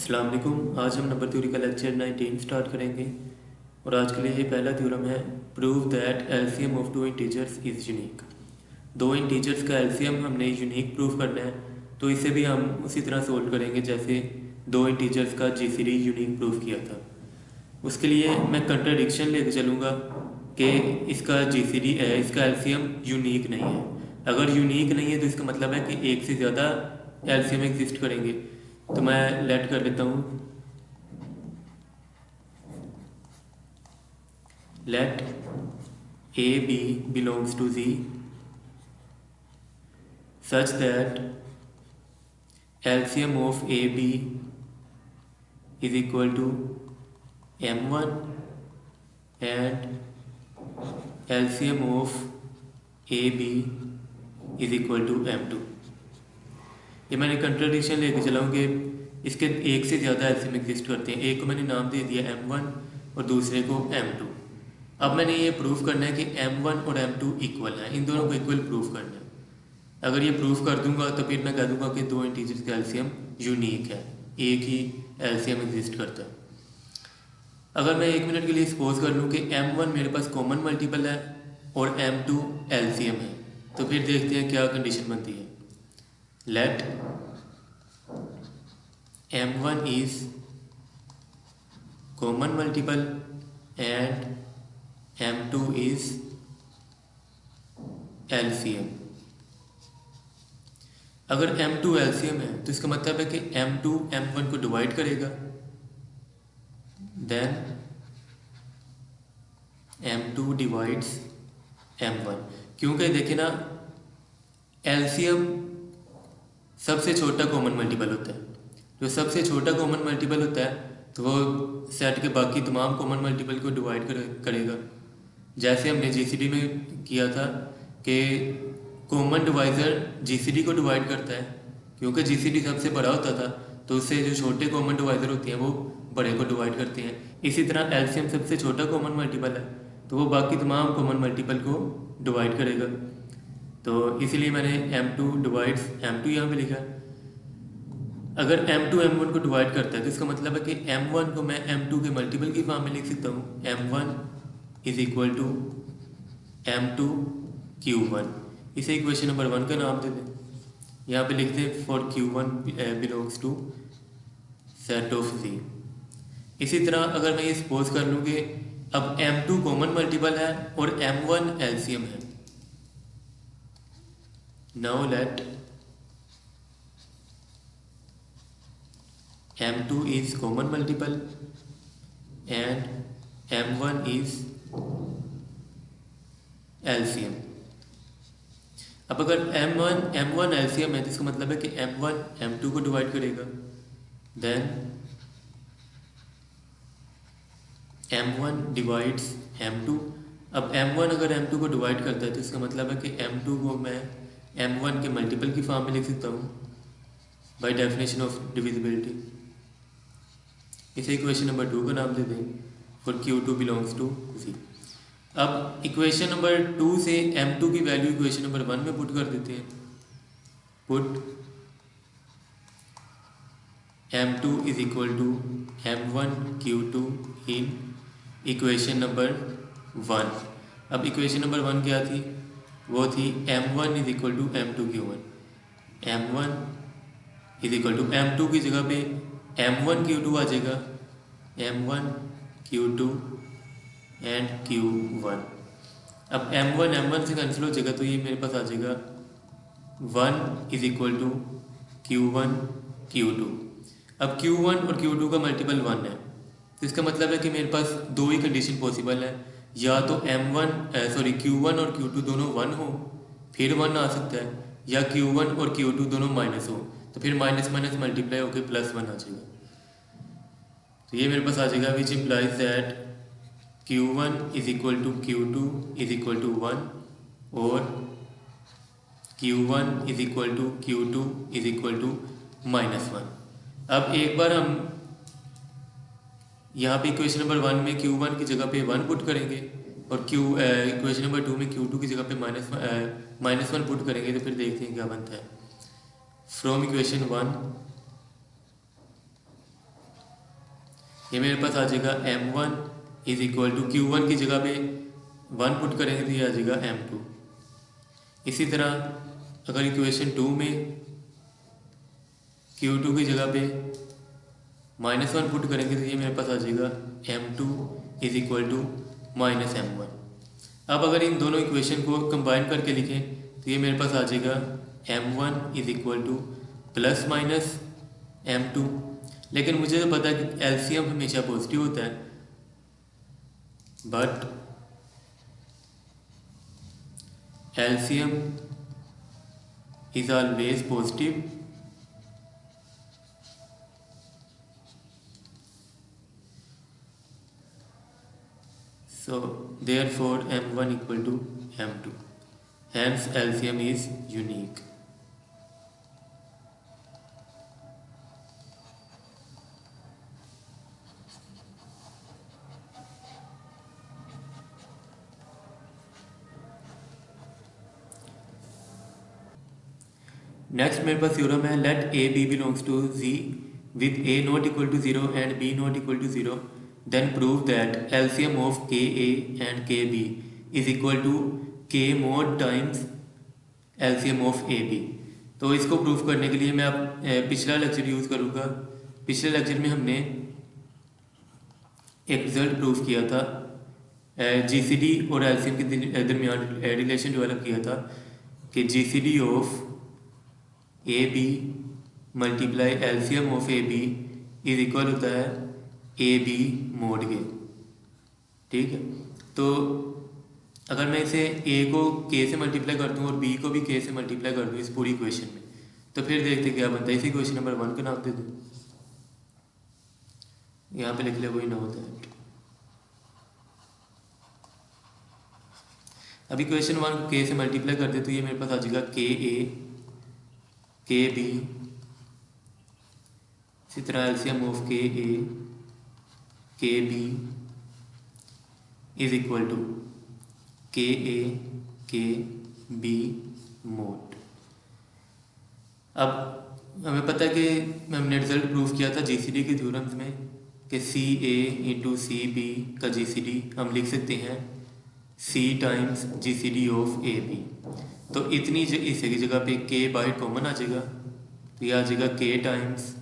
अस्सलाम वालेकुम। आज हम नंबर थ्योरी का लेक्चर 19 स्टार्ट करेंगे और आज के लिए ये पहला थ्योरम है, prove that LCM of two integers is unique. दो इंटीजर्स का एलसीएम हमने यूनिक प्रूव करना है, तो इसे भी हम उसी तरह सोल्व करेंगे जैसे दो इंटीजर्स का जीसीडी यूनिक प्रूव किया था। उसके लिए मैं कंट्राडिक्शन लेके चलूँगा कि इसका जीसीडी इसका एलसीएम यूनिक नहीं है। अगर यूनिक नहीं है तो इसका मतलब है कि एक से ज़्यादा एलसीएम एग्जिस्ट करेंगे। तो मैं लेट कर लेता हूँ, let a b belongs to G such that LCM of AB is equal to M1 and LCM of AB is equal to M2। ये मैंने कंट्राडिक्शन लेके चला हूँ कि इसके एक से ज़्यादा एलसीएम एग्जिस्ट करते हैं। एक को मैंने नाम दे दिया M1 और दूसरे को M2। अब मैंने ये प्रूव करना है कि M1 और M2 इक्वल हैं, इन दोनों को इक्वल प्रूव करना है। अगर ये प्रूफ कर दूंगा तो फिर मैं कह दूंगा कि दो इंटीजर्स का एलसीएम यूनिक है, एक ही एलसीएम एग्जिस्ट करता है। अगर मैं एक मिनट के लिए सपोज कर लूँ कि M1 मेरे पास कॉमन मल्टीपल है और M2 एलसीएम है, तो फिर देखते हैं क्या कंडीशन बनती है। Let M1 is common multiple and M2 is LCM. अगर M2 एलसीएम है तो इसका मतलब है कि M2 M1 को डिवाइड करेगा, देन M2 डिवाइड्स M1। क्योंकि देखिए ना, एलसीएम सबसे छोटा कॉमन मल्टीपल होता है। जो सबसे छोटा कॉमन मल्टीपल होता है तो वो सेट के बाकी तमाम कॉमन मल्टीपल को डिवाइड करेगा। जैसे हमने जीसीडी में किया था कि कॉमन डिवाइज़र जीसीडी को डिवाइड करता है, क्योंकि जीसीडी सबसे बड़ा होता था तो उससे जो छोटे कॉमन डिवाइज़र होते हैं वो बड़े को डिवाइड करते हैं। इसी तरह एलसीएम सबसे छोटा कॉमन मल्टीपल है तो वो बाकी तमाम कॉमन मल्टीपल को डिवाइड करेगा। तो इसीलिए मैंने M2 डिवाइड्स M2 यहाँ पे लिखा। अगर M2 M1 को डिवाइड करता है तो इसका मतलब है कि M1 को मैं M2 के मल्टीपल की फॉर्म में लिख सकता हूँ। M1 is equal to M2 Q1। इसे इक्वेशन नंबर 1 का नाम दे दें। यहाँ पे लिखते हैं for Q1 belongs to set of Z। इसी तरह अगर मैं ये सपोज कर लूँ कि अब M2 कॉमन मल्टीपल है और M1 एलसीएम है। Now let M2 is common multiple and M1 is LCM. अब अगर M1 एलसीएम है तो इसका मतलब है कि M1 M2 को डिवाइड करेगा, देन M1 डिवाइड्स M2। अब M1 अगर M2 को डिवाइड करता है तो इसका मतलब है कि M2 को मैं M1 के मल्टीपल की फॉर्म में लिख सकता हूँ बाय डेफिनेशन ऑफ डिविजिबिलिटी। इसे इक्वेशन नंबर 2 का नाम दे दें for Q2 belongs to Z। अब इक्वेशन नंबर 2 से M2 की वैल्यू इक्वेशन नंबर 1 में पुट कर देते हैं। Put M2 is equal to M1 Q2 in equation number 1। अब इक्वेशन नंबर 1 क्या थी? वो थी M1 is equal to M2 Q1। M1 is equal to M2 की जगह पे M1 Q2 आ जाएगा, M1 Q2 एंड Q1। अब M1 से कैंसिल हो जाएगा तो ये मेरे पास आ जाएगा 1 is equal to Q1 Q2। अब Q1 और Q2 का मल्टीपल 1 है तो इसका मतलब है कि मेरे पास दो ही कंडीशन पॉसिबल है, या तो Q1 और Q2 दोनों 1 हो फिर 1 आ सकता है, या Q1 और Q2 दोनों माइनस हो तो फिर माइनस माइनस मल्टीप्लाई होकर +1 आ जाएगा। तो ये मेरे पास आ जाएगा which implies that Q1 is equal to Q2 is equal to 1 और Q1 is equal to Q2 is equal to -1। अब एक बार हम यहाँ पे इक्वेशन नंबर 1 में Q1 की जगह पे 1 पुट करेंगे और इक्वेशन नंबर 2 में Q2 की जगह पे -1 पुट करेंगे तो फिर देखते हैं क्या बनता है। फ्रॉम इक्वेशन 1 ये मेरे पास आ जाएगा m1 is equal to Q1 की जगह पे 1 पुट करेंगे तो ये आ जाएगा m2। इसी तरह अगर इक्वेशन 2 में Q2 की जगह पे -1 पुट करेंगे तो ये मेरे पास आ जाएगा m2 is equal to -m1। अब अगर इन दोनों इक्वेशन को कंबाइन करके लिखें तो ये मेरे पास आ जाएगा m1 is equal two plus minus m2। लेकिन मुझे तो पता है कि एलसीएम हमेशा पॉजिटिव होता है, but LCM is always positive so therefore m1 equal to m2, hence LCM is unique। Next मेरे पास थ्योरम है let a b belongs to G with a not equal to 0 and b not equal to 0, then prove that LCM of KA and KB is equal to K mod times LCM of AB। तो इसको proof करने के लिए मैं अब पिछला lecture use करूँगा। पिछले लेक्चर में हमने एक रिज़ल्ट प्रूफ किया था, GCD और LCM के दरमियान रिलेशन डेवलप किया था कि GCD of AB multiply LCM of AB is equal होता है ए बी मोड के। ठीक है, तो अगर मैं इसे ए को के से मल्टीप्लाई कर दूँ और बी को भी के से मल्टीप्लाई कर दूँ इस पूरी इक्वेशन में, तो फिर देखते क्या बनता है। इसी इक्वेशन नंबर 1 का नाम दे दूँ, यहाँ पे लिख ले वही ना होता है। अब इक्वेशन 1 को के से मल्टीप्लाई कर दे तो ये मेरे पास आ जाएगा के ए के बी, इसी तरह LCM of k a k b is equal to के ए के बी मोड। अब हमें पता है कि हमने रिजल्ट प्रूफ किया था जीसीडी के थ्योरम्स में कि C A into C B का जीसीडी हम लिख सकते हैं C times GCD of A B. तो इतनी इस की जगह पे के बाहर कॉमन आ जाएगा, तो यह आ जाएगा के टाइम्स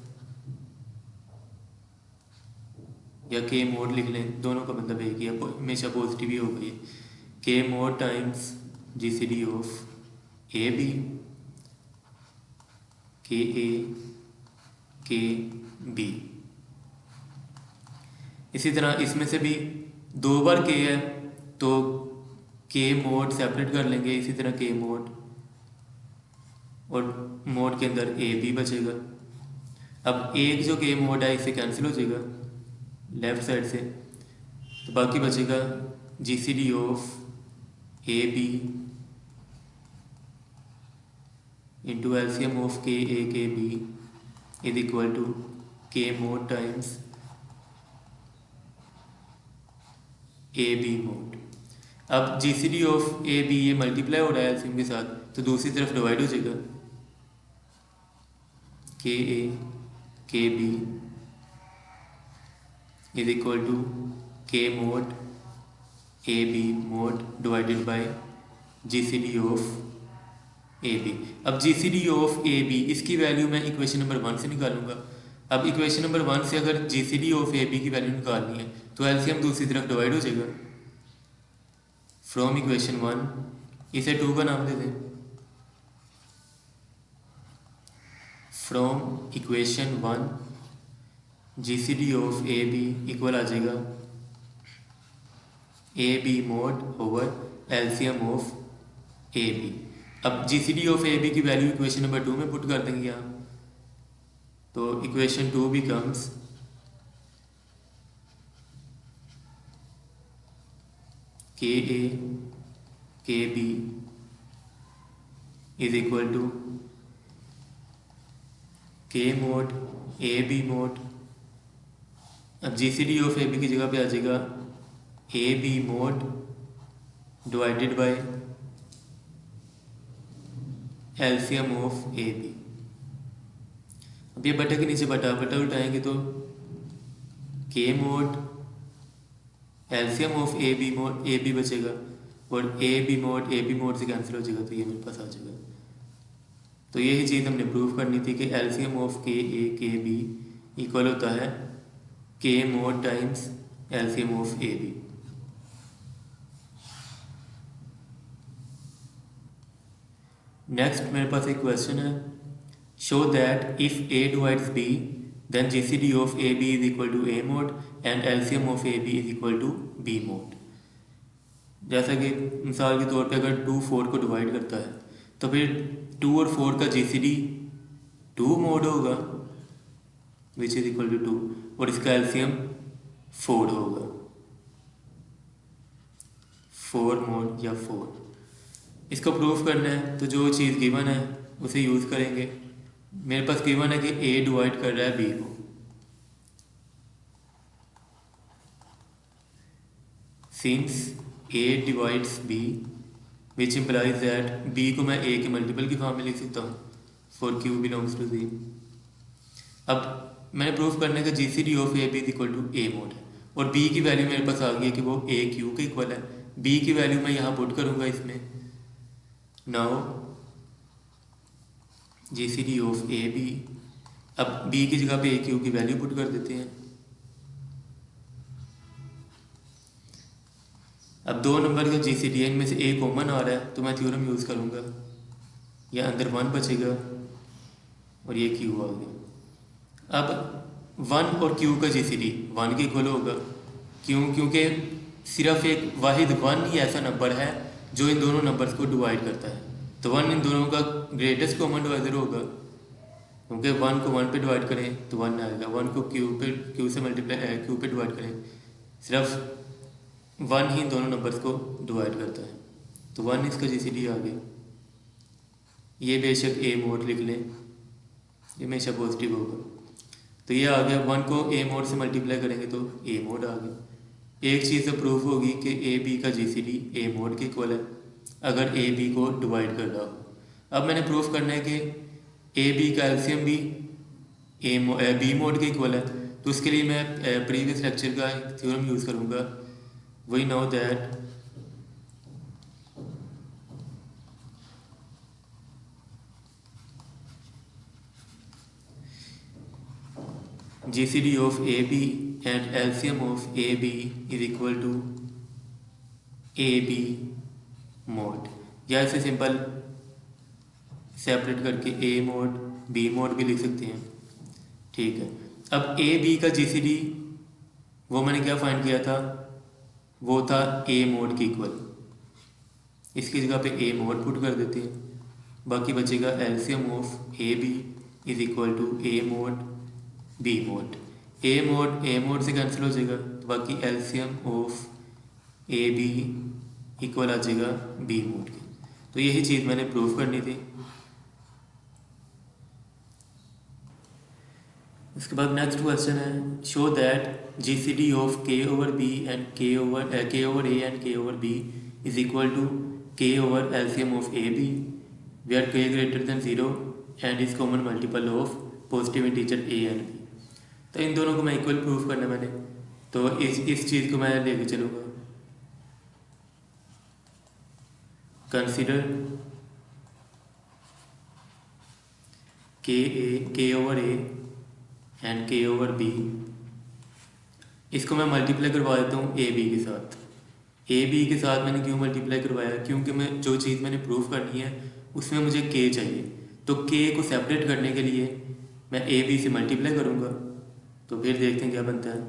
या के मोड लिख लें, दोनों का मतलब एक ही है, हमेशा पॉजिटिव ही होगा ये। K mod times GCD of A b k a k B. इसी तरह इसमें से भी 2 बार के है तो के मोड सेपरेट कर लेंगे, इसी तरह के मोड और मोड के अंदर ए बी बचेगा। अब एक जो के मोड है इससे कैंसिल हो जाएगा लेफ्ट साइड से, तो बाकी बचेगा GCD of A b into LCM of k a k b is equal to k mod times a B mod. अब जीसीडी ऑफ ए बी ये मल्टीप्लाई हो रहा है एलसीएम के साथ, तो दूसरी तरफ डिवाइड हो जाएगा k a k b is equal to k mod a B mod divided by GCD of A B. अब जीसीडी ऑफ ए बी इसकी वैल्यू मैं इक्वेशन नंबर 1 से निकालूंगा। अब इक्वेशन नंबर 1 से अगर जीसीडी ऑफ ए बी की value निकालनी है तो एलसीएम दूसरी तरफ डिवाइड हो जाएगा फ्रॉम इक्वेशन 1, इसे 2 का नाम दे दें, from equation 1 GCD of A B equal आ जाएगा A B mod over LCM of A B. अब जीसीडी ऑफ ए बी की वैल्यू इक्वेशन नंबर 2 में पुट कर देंगे यहाँ, तो equation 2 becomes k a k b is equal to k mod a B mod. अब जीसीडी ऑफ ए बी की जगह पे आ जाएगा A B mod divided by LCM of A B. अब ये बटा के नीचे बटा उठाएंगे तो k mod LCM of A b बचेगा, और ए बी मोड से कैंसिल हो जाएगा, तो ये मेरे पास आ जाएगा। तो यही चीज़ हमने प्रूव करनी थी कि LCM of k b equal होता है k mod times LCM of A b. Next मेरे पास एक क्वेश्चन है, show that if a divides b then GCD of A B is equal to A mod and LCM of A B is equal to b mod. जैसा कि मिसाल के तौर पे अगर 2 4 को डिवाइड करता है तो फिर 2 और 4 का जीसीडी 2 मोड होगा विच इज इक्वल टू 2, और इसका एलसीएम 4 होगा, 4 मोड या 4। इसको प्रूफ करना है तो जो चीज़ गिवन है उसे यूज़ करेंगे। मेरे पास गिवन है कि ए डिवाइड कर रहा है बी को, since a divides b which implies that b को मैं ए के मल्टीपल की फॉर्म में लिख सकता हूँ for q belongs to C. अब मैंने प्रूफ करने का GCD of A B is equal to A mod है, और बी की वैल्यू मेरे पास आ गई है कि वो ए क्यू के इक्वल है। बी की वैल्यू मैं यहाँ पुट करूँगा इसमें। Now GCD of A B, अब बी की जगह पे ए क्यू की वैल्यू पुट कर देते हैं। अब 2 नंबर का जीसीडी है, इनमें से ए कॉमन आ रहा है तो मैं थ्योरम यूज़ करूँगा, या अंदर 1 बचेगा और ये क्यू आ गया। अब 1 और क्यू का जीसीडी 1 के इक्वल होगा, क्यों? क्योंकि सिर्फ एक वाहिद 1 ही ऐसा नंबर है जो इन दोनों नंबर्स को डिवाइड करता है, तो 1 इन दोनों का ग्रेटेस्ट कॉमन डिवाइजर होगा, क्योंकि 1 को 1 पे डिवाइड करें तो 1 आएगा, 1 को क्यू से मल्टीप्लाई क्यू पे डिवाइड करें सिर्फ 1 ही दोनों नंबर्स को डिवाइड करता है, तो 1 इसका जीसीडी आ गया। ये बेशक ए मोड लिख लें, ये हमेशा पॉजिटिव होगा, तो ये आ गया। 1 को ए मोड से मल्टीप्लाई करेंगे तो ए मोड आ गया। एक चीज़ तो प्रूफ होगी कि ए बी का जीसीडी ए मोड के इक्वल है अगर ए बी को डिवाइड कर रहा हो। अब मैंने प्रूफ करना है कि ए बी का एलसीएम भी बी मोड के इक्वल है, तो उसके लिए मैं प्रीवियस लेक्चर का थ्योरम यूज़ करूँगा। We know that GCD of AB and LCM of AB is equal to AB mod, या ऐसे सिंपल सेपरेट करके A मोड B मोड भी लिख सकते हैं। ठीक है, अब ए बी का जीसीडी वो मैंने क्या फाइंड किया था, वो था ए मोड के इक्वल। इसकी जगह पे ए मोड पुट कर देते हैं, बाकी बचेगा LCM of A B is equal to A mod B mod. A mod से कैंसिल हो जाएगा, तो बाकी LCM of A B equal आ जाएगा बी मोड के। तो यही चीज़ मैंने प्रूफ करनी थी। इसके बाद नेक्स्ट क्वेश्चन है, show that GCD of K over B and K over A and K over B is equal to K over LCM of A B where K greater than 0 and is common multiple of positive integer A and B. तो इन दोनों को मैं equal proof करना मैंने, तो इस चीज़ को मैं लेके चलूँगा। कंसिडर के over A and K over B, इसको मैं मल्टीप्लाई करवा देता हूँ ए बी के साथ। ए बी के साथ मैंने क्यों मल्टीप्लाई करवाया, क्योंकि मैं जो चीज़ मैंने प्रूफ करनी है उसमें मुझे के चाहिए, तो के को सेपरेट करने के लिए मैं ए बी से मल्टीप्लाई करूँगा। तो फिर देखते हैं क्या बनता है,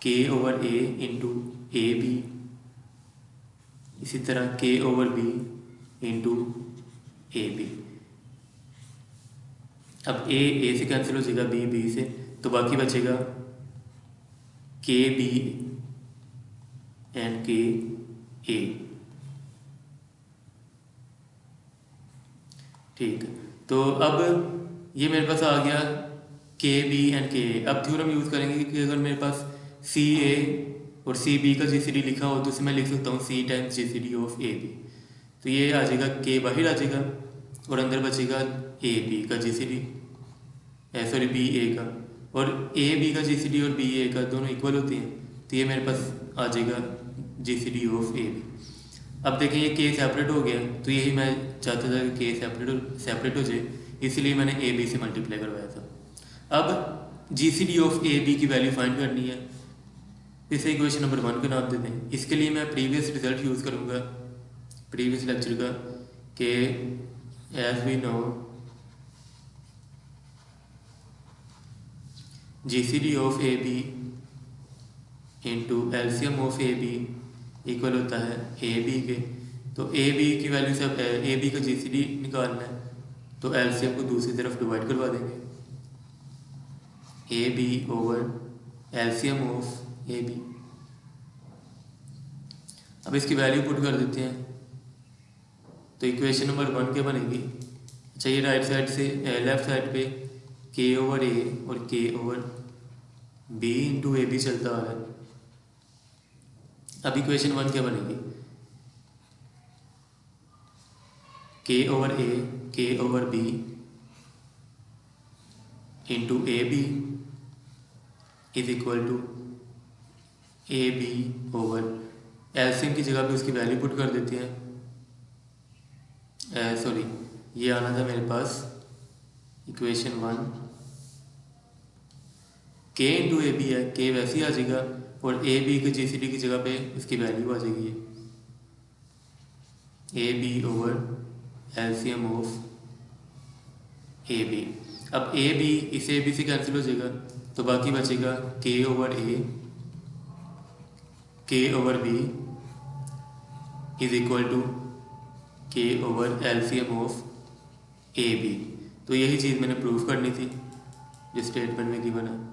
k over a into a b, इसी तरह k over b into a B. अब ए से कैंसिल हो जाएगा, बी से, तो बाकी बचेगा के बी एंड के ए। ठीक है, तो अब ये मेरे पास आ गया के बी एंड के ए। अब थ्योरम यूज़ करेंगे कि अगर मेरे पास सी ए और सी बी का जीसीडी लिखा हो तो उसे मैं लिख सकता हूँ C times GCD of A B. तो ये आ जाएगा, के बाहर आ जाएगा और अंदर बचेगा ए बी का जीसीडी, सॉरी बी ए का। और ए बी का जीसीडी और बी ए का दोनों इक्वल होती हैं, तो ये मेरे पास आ जाएगा जीसीडी ऑफ ए बी। अब देखें ये के सेपरेट हो गया, तो यही मैं चाहता था कि के सेपरेट हो जाए, इसलिए मैंने ए बी से मल्टीप्लाई करवाया था। अब जीसीडी ऑफ ए बी की वैल्यू फाइंड करनी है, इसे इक्वेशन नंबर 1 का नाम देते हैं। इसके लिए मैं प्रीवियस रिजल्ट यूज़ करूँगा, प्रीवियस लेक्चर का, कि as we know GCD of A b into LCM of A B equal होता है ए बी के। तो ए बी की वैल्यू से ए बी का जीसीडी निकालना है, तो एलसीएम को दूसरी तरफ डिवाइड करवा देंगे, a b over LCM of A B. अब इसकी वैल्यू पुट कर देते हैं, तो इक्वेशन नंबर 1 क्या बनेगी। अच्छा, ये राइट साइड से लेफ्ट साइड पे के ओवर ए और k over b into a b चलता आ रहा है। अब इक्वेशन 1 क्या बनेगी, के ओवर ए के over b into a B is equal to a b over LCM की जगह पे उसकी वैल्यू पुट कर देते हैं। सॉरी, ये आना था मेरे पास इक्वेशन 1, के इंटू ए बी है, के वैसे ही आ जाएगा, और ए बी के जीसीडी की जगह पे इसकी वैल्यू आ जाएगी a b over LCM of A B. अब ए बी इस ए बी से कैंसिल हो जाएगा, तो बाकी बचेगा के ओवर ए के over B is equal to K over LCM of A B. तो यही चीज़ मैंने प्रूफ करनी थी जो स्टेटमेंट में गिवन है।